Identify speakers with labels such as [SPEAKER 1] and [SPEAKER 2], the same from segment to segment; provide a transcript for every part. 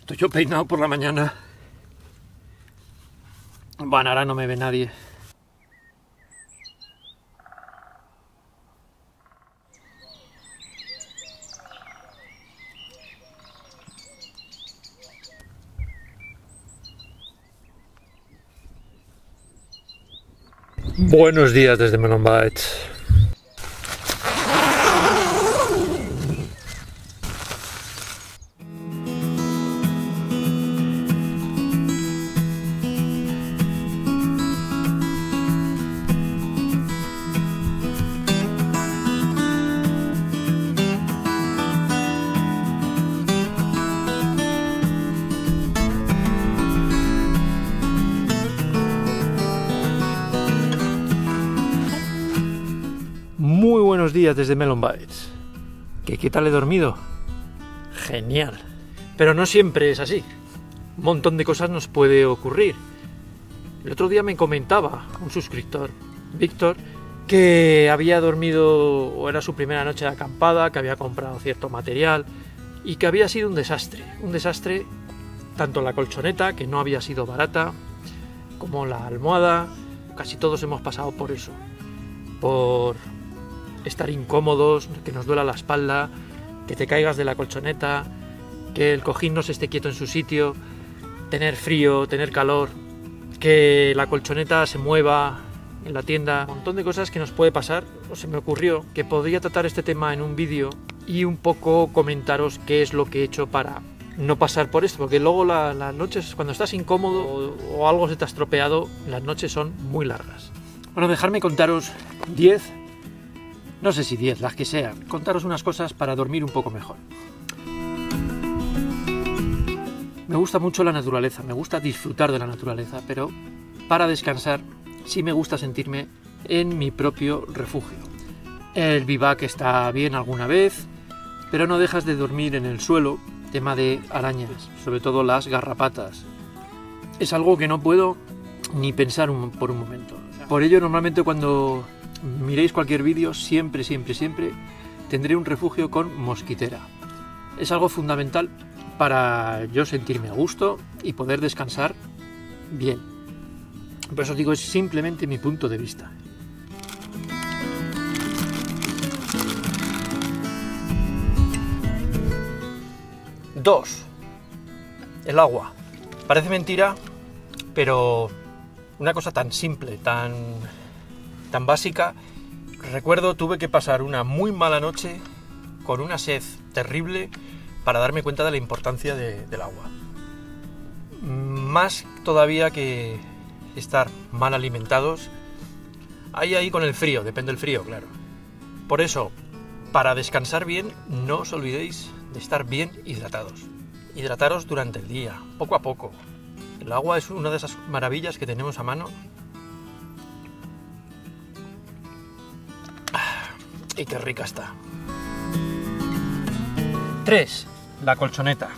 [SPEAKER 1] Estoy yo peinado por la mañana. Bueno, ahora no me ve nadie. Buenos días desde Melon Bites. Muy buenos días desde Melon Bites. ¿Qué tal he dormido? Genial. Pero no siempre es así. Un montón de cosas nos puede ocurrir. El otro día me comentaba un suscriptor, Víctor, que había dormido, o era su primera noche de acampada, que había comprado cierto material y que había sido un desastre. Un desastre, tanto la colchoneta, que no había sido barata, como la almohada. Casi todos hemos pasado por eso. Por estar incómodos, que nos duela la espalda, que te caigas de la colchoneta, que el cojín no se esté quieto en su sitio, tener frío, tener calor, que la colchoneta se mueva en la tienda, un montón de cosas que nos puede pasar. O se me ocurrió que podría tratar este tema en un vídeo y un poco comentaros qué es lo que he hecho para no pasar por esto, porque luego las noches, cuando estás incómodo o algo se te ha estropeado, las noches son muy largas. Bueno, dejadme contaros 10, no sé si 10, las que sean, contaros unas cosas para dormir un poco mejor. Me gusta mucho la naturaleza, me gusta disfrutar de la naturaleza, pero para descansar sí me gusta sentirme en mi propio refugio. El bivac está bien alguna vez, pero no dejas de dormir en el suelo, tema de arañas, sobre todo las garrapatas. Es algo que no puedo ni pensar por un momento. Por ello, normalmente cuando miréis cualquier vídeo, siempre tendré un refugio con mosquitera. Es algo fundamental para yo sentirme a gusto y poder descansar bien. Por eso os digo, es simplemente mi punto de vista. Dos, el agua. Parece mentira, pero una cosa tan simple, tan básica. Recuerdo, tuve que pasar una muy mala noche con una sed terrible para darme cuenta de la importancia del agua. Más todavía que estar mal alimentados. Ahí con el frío, depende del frío, claro. Por eso, para descansar bien, no os olvidéis de estar bien hidratados. Hidrataros durante el día, poco a poco. El agua es una de esas maravillas que tenemos a mano. Y qué rica está. 3. La colchoneta.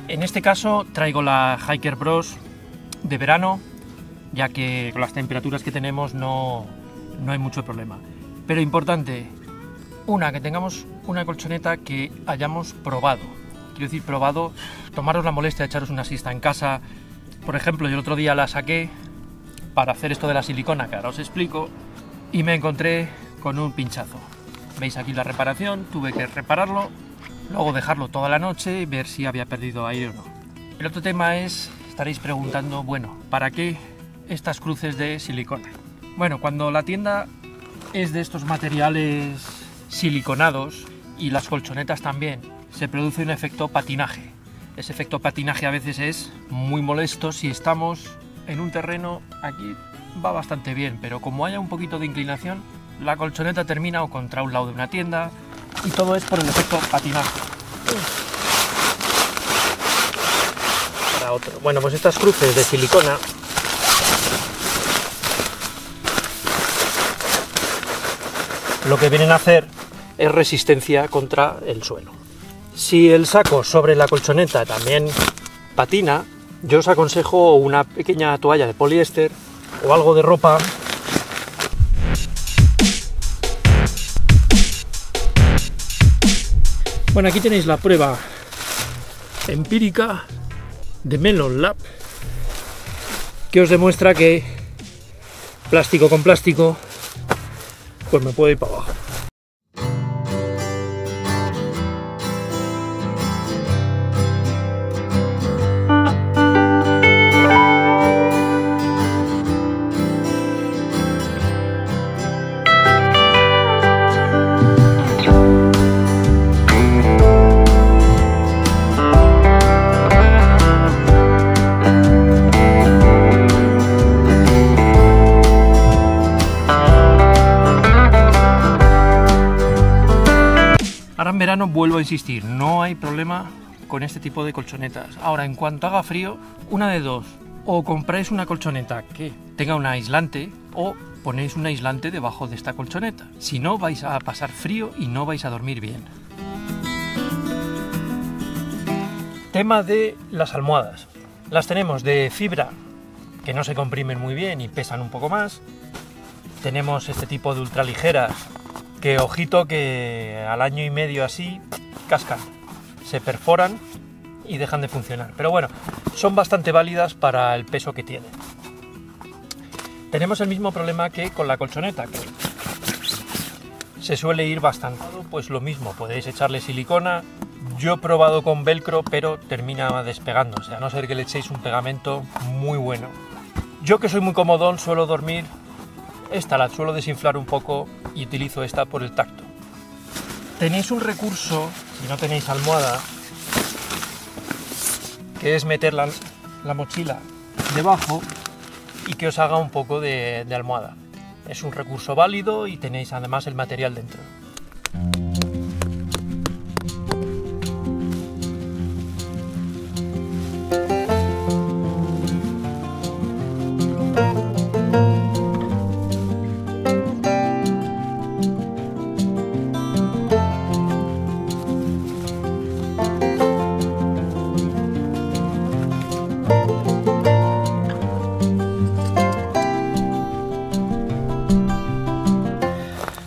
[SPEAKER 1] En este caso traigo la Hiker Bros de verano, ya que con las temperaturas que tenemos no hay mucho problema. Pero importante, que tengamos una colchoneta que hayamos probado. Quiero decir, probado, tomaros la molestia de echaros una siesta en casa. Por ejemplo, yo el otro día la saqué para hacer esto de la silicona, que ahora os explico, y me encontré con un pinchazo. Veis aquí la reparación, tuve que repararlo, luego dejarlo toda la noche y ver si había perdido aire o no. El otro tema es, estaréis preguntando, bueno, ¿para qué estas cruces de silicona? Bueno, cuando la tienda es de estos materiales siliconados y las colchonetas también, se produce un efecto patinaje. Ese efecto patinaje a veces es muy molesto. Si estamos en un terreno, aquí va bastante bien, pero como haya un poquito de inclinación, la colchoneta termina o contra un lado de una tienda, y todo es por el efecto patinaje. Para otro. Bueno, pues estas cruces de silicona lo que vienen a hacer es resistencia contra el suelo. Si el saco sobre la colchoneta también patina, yo os aconsejo una pequeña toalla de poliéster o algo de ropa. Bueno, aquí tenéis la prueba empírica de Melon Lab, que os demuestra que plástico con plástico, pues me puedo ir para abajo. Ahora en verano vuelvo a insistir, no hay problema con este tipo de colchonetas. Ahora, en cuanto haga frío, una de dos: o compráis una colchoneta que tenga un aislante o ponéis un aislante debajo de esta colchoneta. Si no, vais a pasar frío y no vais a dormir bien. Tema de las almohadas. Las tenemos de fibra, que no se comprimen muy bien y pesan un poco más. Tenemos este tipo de ultraligeras, que ojito que al año y medio así cascan, se perforan y dejan de funcionar. Pero bueno, son bastante válidas para el peso que tienen. Tenemos el mismo problema que con la colchoneta, que se suele ir bastante. Pues lo mismo, podéis echarle silicona. Yo he probado con velcro, pero termina despegándose, a no ser que le echéis un pegamento muy bueno. Yo, que soy muy comodón, suelo dormir. Esta la suelo desinflar un poco y utilizo esta por el tacto. Tenéis un recurso, si no tenéis almohada, que es meter la mochila debajo y que os haga un poco de almohada. Es un recurso válido y tenéis además el material dentro.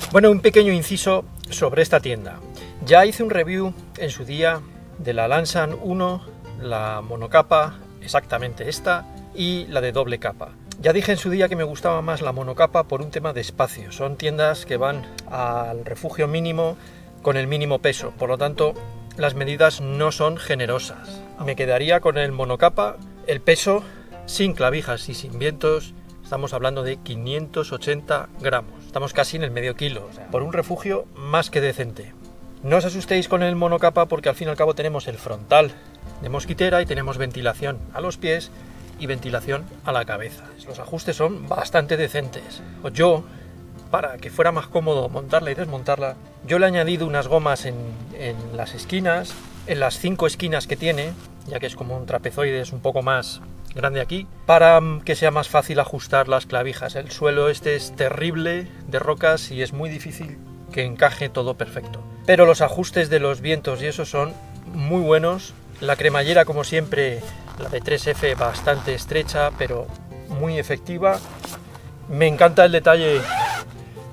[SPEAKER 1] Bueno, un pequeño inciso sobre esta tienda. Ya hice un review en su día de la Lansan 1, la monocapa, exactamente esta, y la de doble capa. Ya dije en su día que me gustaba más la monocapa por un tema de espacio. Son tiendas que van al refugio mínimo con el mínimo peso, por lo tanto las medidas no son generosas. Me quedaría con el monocapa. El peso, sin clavijas y sin vientos, estamos hablando de 580 gramos. Estamos casi en el medio kilo, o sea, por un refugio más que decente. No os asustéis con el monocapa, porque al fin y al cabo tenemos el frontal de mosquitera y tenemos ventilación a los pies y ventilación a la cabeza. Los ajustes son bastante decentes. Yo, para que fuera más cómodo montarla y desmontarla, yo le he añadido unas gomas en las esquinas, en las 5 esquinas que tiene, ya que es como un trapezoide, es un poco más grande aquí, para que sea más fácil ajustar las clavijas. El suelo este es terrible de rocas y es muy difícil que encaje todo perfecto. Pero los ajustes de los vientos y eso son muy buenos. La cremallera, como siempre, la de 3F, bastante estrecha, pero muy efectiva. Me encanta el detalle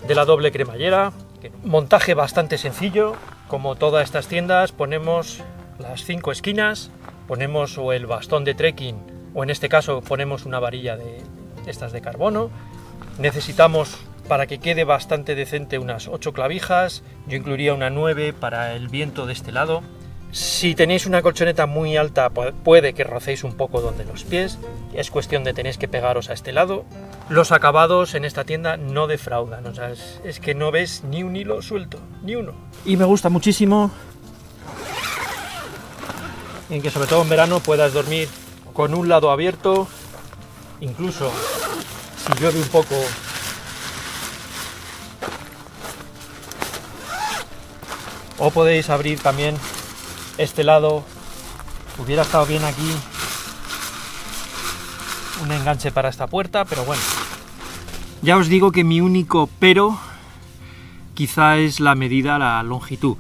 [SPEAKER 1] de la doble cremallera. Montaje bastante sencillo. Como todas estas tiendas, ponemos las 5 esquinas, ponemos o el bastón de trekking, o en este caso ponemos una varilla de estas de carbono. Necesitamos, para que quede bastante decente, unas 8 clavijas. Yo incluiría una 9 para el viento de este lado. Si tenéis una colchoneta muy alta, puede que rocéis un poco donde los pies. Es cuestión de tenéis que pegaros a este lado. Los acabados en esta tienda no defraudan. O sea, es que no ves ni un hilo suelto, ni uno. Y me gusta muchísimo en que, sobre todo en verano, puedas dormir con un lado abierto. Incluso si llueve un poco, o podéis abrir también este lado. Hubiera estado bien aquí un enganche para esta puerta, pero bueno. Ya os digo que mi único pero quizá es la medida, la longitud.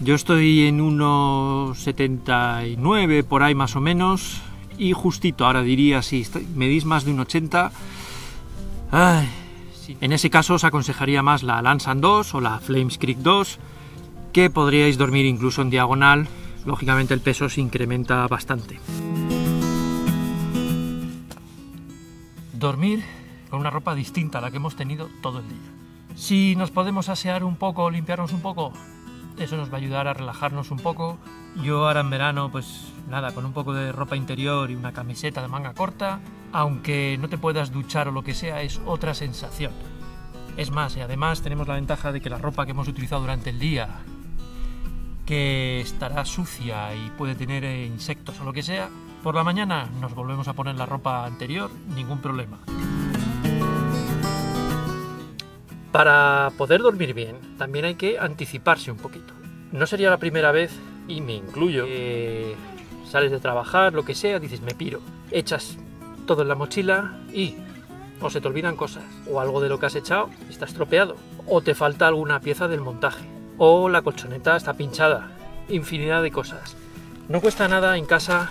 [SPEAKER 1] Yo estoy en 1,79 por ahí más o menos, y justito, ahora diría, si medís más de un 80, ay, sí. En ese caso os aconsejaría más la Lansan 2 o la Flames Creek 2, que podríais dormir incluso en diagonal. Lógicamente el peso se incrementa bastante. Dormir con una ropa distinta a la que hemos tenido todo el día. Si nos podemos asear un poco, limpiarnos un poco, eso nos va a ayudar a relajarnos un poco. Yo ahora en verano, pues nada, con un poco de ropa interior y una camiseta de manga corta, aunque no te puedas duchar o lo que sea, es otra sensación. Es más, y además tenemos la ventaja de que la ropa que hemos utilizado durante el día, que estará sucia y puede tener insectos o lo que sea, por la mañana nos volvemos a poner la ropa anterior, ningún problema. Para poder dormir bien, también hay que anticiparse un poquito. No sería la primera vez, y me incluyo, que sales de trabajar, lo que sea, dices me piro, echas todo en la mochila y o se te olvidan cosas, o algo de lo que has echado está estropeado, o te falta alguna pieza del montaje, o la colchoneta está pinchada, infinidad de cosas. No cuesta nada en casa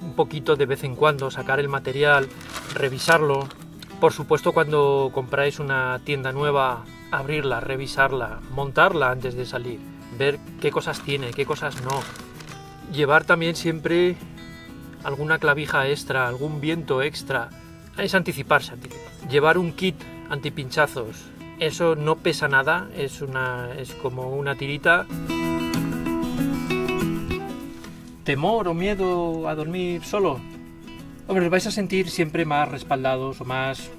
[SPEAKER 1] un poquito de vez en cuando sacar el material, revisarlo. Por supuesto, cuando compráis una tienda nueva, abrirla, revisarla, montarla antes de salir, ver qué cosas tiene, qué cosas no. Llevar también siempre alguna clavija extra, algún viento extra. Es anticiparse. Llevar un kit antipinchazos. Eso no pesa nada, es como una tirita. ¿Temor o miedo a dormir solo? Hombre, os vais a sentir siempre más respaldados o más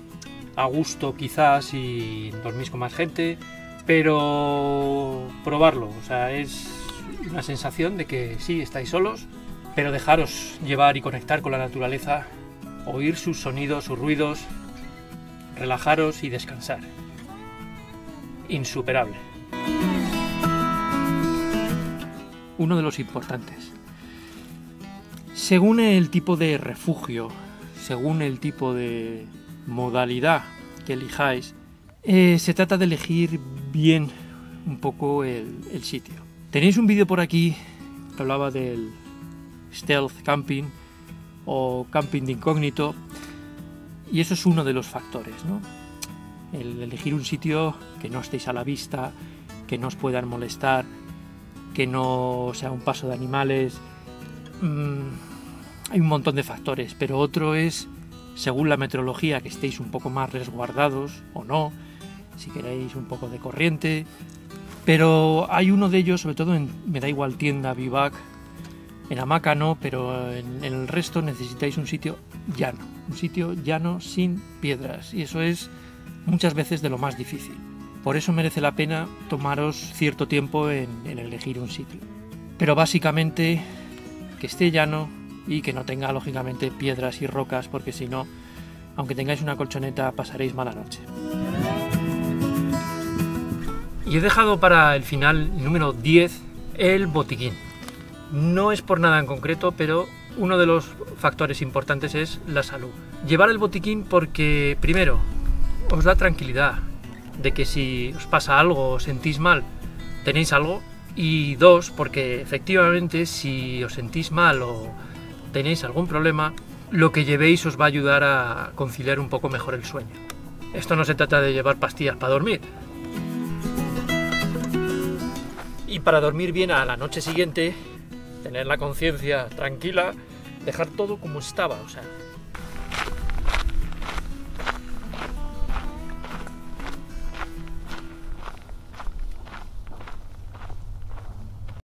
[SPEAKER 1] a gusto quizás si dormís con más gente, pero probarlo, o sea, es una sensación de que sí, estáis solos, pero dejaros llevar y conectar con la naturaleza, oír sus sonidos, sus ruidos, relajaros y descansar. Insuperable. Uno de los importantes. Según el tipo de refugio, según el tipo de modalidad que elijáis, se trata de elegir bien un poco el sitio. Tenéis un vídeo por aquí que hablaba del stealth camping o camping de incógnito, y eso es uno de los factores, ¿no? El elegir un sitio que no estéis a la vista, que no os puedan molestar, que no sea un paso de animales. Hay un montón de factores, pero otro es, según la meteorología, que estéis un poco más resguardados o no, si queréis un poco de corriente. Pero hay uno de ellos, sobre todo me da igual tienda, bivac, en hamaca no, pero en el resto necesitáis un sitio llano sin piedras, y eso es muchas veces de lo más difícil. Por eso merece la pena tomaros cierto tiempo en elegir un sitio. Pero básicamente que esté llano y que no tenga lógicamente piedras y rocas, porque si no, aunque tengáis una colchoneta, pasaréis mala noche. Y he dejado para el final, número 10, el botiquín. No es por nada en concreto, pero uno de los factores importantes es la salud. Llevar el botiquín porque, primero, os da tranquilidad de que si os pasa algo, os sentís mal, tenéis algo. Y dos, porque efectivamente si os sentís mal o tenéis algún problema, lo que llevéis os va a ayudar a conciliar un poco mejor el sueño. Esto no se trata de llevar pastillas para dormir. Y para dormir bien a la noche siguiente, tener la conciencia tranquila, dejar todo como estaba, o sea,